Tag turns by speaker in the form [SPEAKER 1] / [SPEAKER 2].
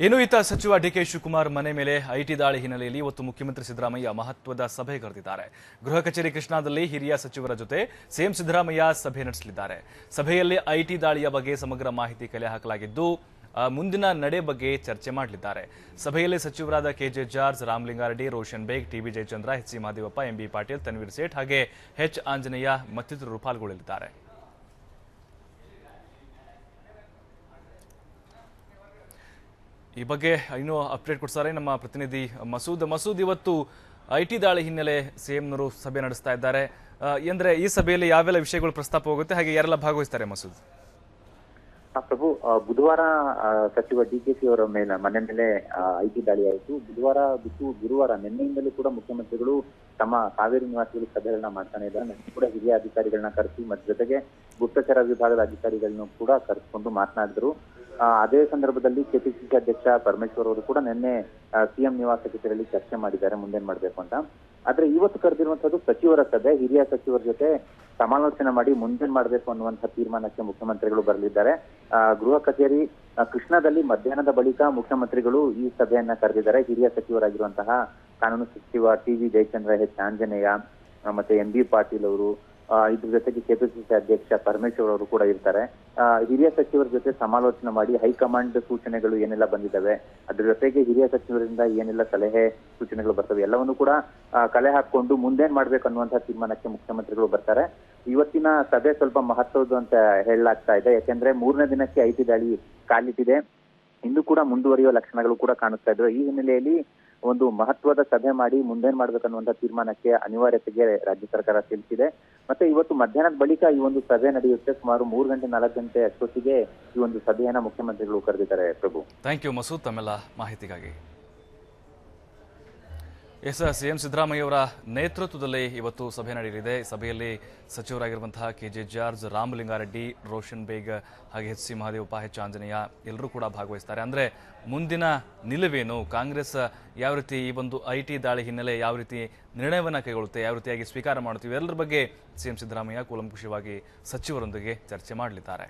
[SPEAKER 1] ಇನ್ನು ಈತ ಸಚಿವ ಡಿಕೆ ಶಿವಕುಮಾರ್ ಮನೆ ಮೇಲೆ ಐಟಿ ದಾಳಿ ಹಿನ್ನೆಲೆಯಲ್ಲಿ ಇವತ್ತು ಮುಖ್ಯಮಂತ್ರಿ ಸಿದ್ದರಾಮಯ್ಯ ಮಹತ್ವದ ಸಭೆ ಕರೆದಿದ್ದಾರೆ. ಗೃಹ ಕಚೇರಿ ಕೃಷ್ಣಾದಲ್ಲಿ ಹಿರಿಯ ಸಚಿವರ ಜೊತೆ ಸಿಎಂ ಸಿದ್ದರಾಮಯ್ಯ ಸಭೆ ನಡೆಸಲಿದ್ದಾರೆ. ಸಭೆಯಲ್ಲಿ ಐಟಿ ದಾಳಿಯ ಬಗ್ಗೆ ಸಮಗ್ರ ಮಾಹಿತಿ ಕಲೆ ಹಾಕಲಾಗಿದ್ದು ಮುಂದಿನ ನಡೆ ಬಗ್ಗೆ ಚರ್ಚೆ ಮಾಡಲಿದ್ದಾರೆ. ಸಭೆಯಲ್ಲಿ ಸಚಿವರಾದ K J George, Ramalinga Reddy, Roshan Baig, TB Jayachandra, ಎಚ್.ಸಿ. Mahadevappa, MB Patil, Tanveer Sait ಹಾಗೆ ಎಚ್ ಆಂಜನೇಯ ಮತ್ತಿತರರು ಪಾಲ್ಗೊಳ್ಳಲಿದ್ದಾರೆ. ಈ ಬಗ್ಗೆ ಇನ್ನೂ ಅಪ್ಡೇಟ್ ಕೊಡ್ತಾರೆ ನಮ್ಮ ಪ್ರತಿನಿಧಿ ಮಸೂದ್. ಇವತ್ತು ಐಟಿ ದಾಳಿ ಹಿನ್ನೆಲೆ ಸಿಎಂನವರು ಸಭೆ ನಡೆಸ್ತಾ ಇದ್ದಾರೆ. ಅಂದ್ರೆ ಈ ಸಭೆಯಲ್ಲಿ ಯಾವೆಲ್ಲ ವಿಷಯಗಳು ಪ್ರಸ್ತಾಪ ಹೋಗುತ್ತೆ, ಹಾಗೆ ಯಾರೆಲ್ಲ ಭಾಗವಹಿಸ್ತಾರೆ ಮಸೂದ್?
[SPEAKER 2] ಪ್ರಭು, ಬುಧವಾರ ಸಚಿವ ಡಿಕೆಶಿ ಅವರ ಮನೆ ಮೇಲೆ ಐಟಿ ದಾಳಿ ಆಯಿತು. ಬುಧವಾರ ಬಿಟ್ಟು ಗುರುವಾರ ನಿನ್ನೆಯಿಂದಲೂ ಕೂಡ ಮುಖ್ಯಮಂತ್ರಿಗಳು ತಮ್ಮ ಕಾವೇರಿ ನಿವಾಸದಲ್ಲಿ ಸಭೆಗಳನ್ನ ಮಾಡ್ತಾನೆ ಇದ್ದಾರೆ. ನಿನ್ನೆ ಕೂಡ ಹಿರಿಯ ಅಧಿಕಾರಿಗಳನ್ನ ಕರೆಸಿ ಮತ್ತು ಜೊತೆಗೆ ಗುಪ್ತಚರ ವಿಭಾಗದ ಅಧಿಕಾರಿಗಳನ್ನು ಕೂಡ ಕರೆಸಿಕೊಂಡು ಮಾತನಾಡಿದ್ರು. ಅದೇ ಸಂದರ್ಭದಲ್ಲಿ ಕೆಪಿಸಿಸಿ ಅಧ್ಯಕ್ಷ ಪರಮೇಶ್ವರ್ ಅವರು ಕೂಡ ನಿನ್ನೆ ಸಿಎಂ ನಿವಾಸಕ್ಕೆ ತೆರಳಿ ಚರ್ಚೆ ಮಾಡಿದ್ದಾರೆ ಮುಂದೇನ್ ಮಾಡ್ಬೇಕು ಅಂತ. ಆದ್ರೆ ಇವತ್ತು ಕರೆದಿರುವಂತದ್ದು ಸಚಿವರ ಸಭೆ. ಹಿರಿಯ ಸಚಿವರ ಜೊತೆ ಸಮಾಲೋಚನೆ ಮಾಡಿ ಮುಂದೇನ್ ಮಾಡ್ಬೇಕು ಅನ್ನುವಂಥ ತೀರ್ಮಾನಕ್ಕೆ ಮುಖ್ಯಮಂತ್ರಿಗಳು ಬರಲಿದ್ದಾರೆ. ಗೃಹ ಕಚೇರಿ ಕೃಷ್ಣಾದಲ್ಲಿ ಮಧ್ಯಾಹ್ನದ ಬಳಿಕ ಮುಖ್ಯಮಂತ್ರಿಗಳು ಈ ಸಭೆಯನ್ನ ಕರೆದಿದ್ದಾರೆ. ಹಿರಿಯ ಸಚಿವರಾಗಿರುವಂತಹ ಕಾನೂನು ಸಚಿವ ಟಿ.ವಿ. ಜಯಚಂದ್ರ, ಎಚ್ ಆಂಜನೇಯ ಮತ್ತೆ ಎಂ.ಬಿ. ಪಾಟೀಲ್ ಅವರು, ಇದ್ರ ಜೊತೆಗೆ ಕೆಪಿಸಿಸಿ ಅಧ್ಯಕ್ಷ ಪರಮೇಶ್ವರ್ ಅವರು ಕೂಡ ಇರ್ತಾರೆ. ಹಿರಿಯ ಸಚಿವರ ಜೊತೆ ಸಮಾಲೋಚನೆ ಮಾಡಿ ಹೈಕಮಾಂಡ್ ಸೂಚನೆಗಳು ಏನೆಲ್ಲ ಬಂದಿದ್ದಾವೆ, ಅದ್ರ ಜೊತೆಗೆ ಹಿರಿಯ ಸಚಿವರಿಂದ ಏನೆಲ್ಲ ಸಲಹೆ ಸೂಚನೆಗಳು ಬರ್ತವೆ ಎಲ್ಲವನ್ನು ಕೂಡ ಕಲೆ ಹಾಕೊಂಡು ಮುಂದೇನ್ ಮಾಡ್ಬೇಕು ಅನ್ನುವಂತಹ ತೀರ್ಮಾನಕ್ಕೆ ಮುಖ್ಯಮಂತ್ರಿಗಳು ಬರ್ತಾರೆ. ಇವತ್ತಿನ ಸಭೆ ಸ್ವಲ್ಪ ಮಹತ್ವದ್ದು ಅಂತ ಹೇಳಲಾಗ್ತಾ ಇದೆ. ಯಾಕೆಂದ್ರೆ 3ನೇ ದಿನಕ್ಕೆ ಐಟಿ ದಾಳಿ ಕಾಲಿಟ್ಟಿದೆ. ಇಂದು ಕೂಡ ಮುಂದುವರಿಯುವ ಲಕ್ಷಣಗಳು ಕೂಡ ಕಾಣಿಸ್ತಾ ಇದ್ರು. ಈ ಹಿನ್ನೆಲೆಯಲ್ಲಿ ಒಂದು ಮಹತ್ವದ ಸಭೆ ಮಾಡಿ ಮುಂದೇನ್ ಮಾಡ್ಬೇಕನ್ನುವಂತ ತೀರ್ಮಾನಕ್ಕೆ ಅನಿವಾರ್ಯತೆಗೆ ರಾಜ್ಯ ಸರ್ಕಾರ ತಿಳಿಸಿದೆ. ಮತ್ತೆ ಇವತ್ತು ಮಧ್ಯಾಹ್ನದ ಬಳಿಕ ಈ ಒಂದು ಸಭೆ ನಡೆಯುತ್ತೆ. ಸುಮಾರು 3 ಗಂಟೆ 4 ಗಂಟೆ ಅಷ್ಟೊತ್ತಿಗೆ ಈ ಒಂದು ಸಭೆಯನ್ನ ಮುಖ್ಯಮಂತ್ರಿಗಳು ಕರೆದಿದ್ದಾರೆ. ಪ್ರಭು,
[SPEAKER 1] ಥ್ಯಾಂಕ್ ಯು ಮಸೂದ್ ತಮ್ಮೆಲ್ಲ ಮಾಹಿತಿಗಾಗಿ. ಸಿಎಂ ಸಿದ್ದರಾಮಯ್ಯ ಅವರ ನೇತೃತ್ವದಲ್ಲಿ ಇವತ್ತು ಸಭೆ ನಡೆಯಲಿದೆ. ಸಭೆಯಲ್ಲಿ ಸಚಿವರಾಗಿರುವಂತಹ ಕೆಜೆ ಜಾರ್ಜ್, ರಾಮಲಿಂಗಾರೆಡ್ಡಿ, ರೋಷನ್ ಬೇಗ್ ಹಾಗೆ ಎಚ್.ಸಿ. ಮಹದೇವಪ್ಪ, ಎಚ್ ಆಂಜನೇಯ ಎಲ್ಲರೂ ಕೂಡ ಭಾಗವಹಿಸ್ತಾರೆ. ಅಂದ್ರೆ ಮುಂದಿನ ನಿಲುವೇನು, ಕಾಂಗ್ರೆಸ್ ಯಾವ ರೀತಿ ಈ ಒಂದು ಐಟಿ ದಾಳಿ ಹಿನ್ನೆಲೆ ಯಾವ ರೀತಿ ನಿರ್ಣಯವನ್ನ ಕೈಗೊಳ್ಳುತ್ತೆ, ಯಾವ ರೀತಿಯಾಗಿ ಸ್ವೀಕಾರ ಮಾಡುತ್ತೀವಿ, ಎಲ್ಲರ ಬಗ್ಗೆ ಸಿಎಂ ಸಿದ್ದರಾಮಯ್ಯ ಕೂಲಂಕುಷವಾಗಿ ಸಚಿವರೊಂದಿಗೆ ಚರ್ಚೆ ಮಾಡಲಿದ್ದಾರೆ.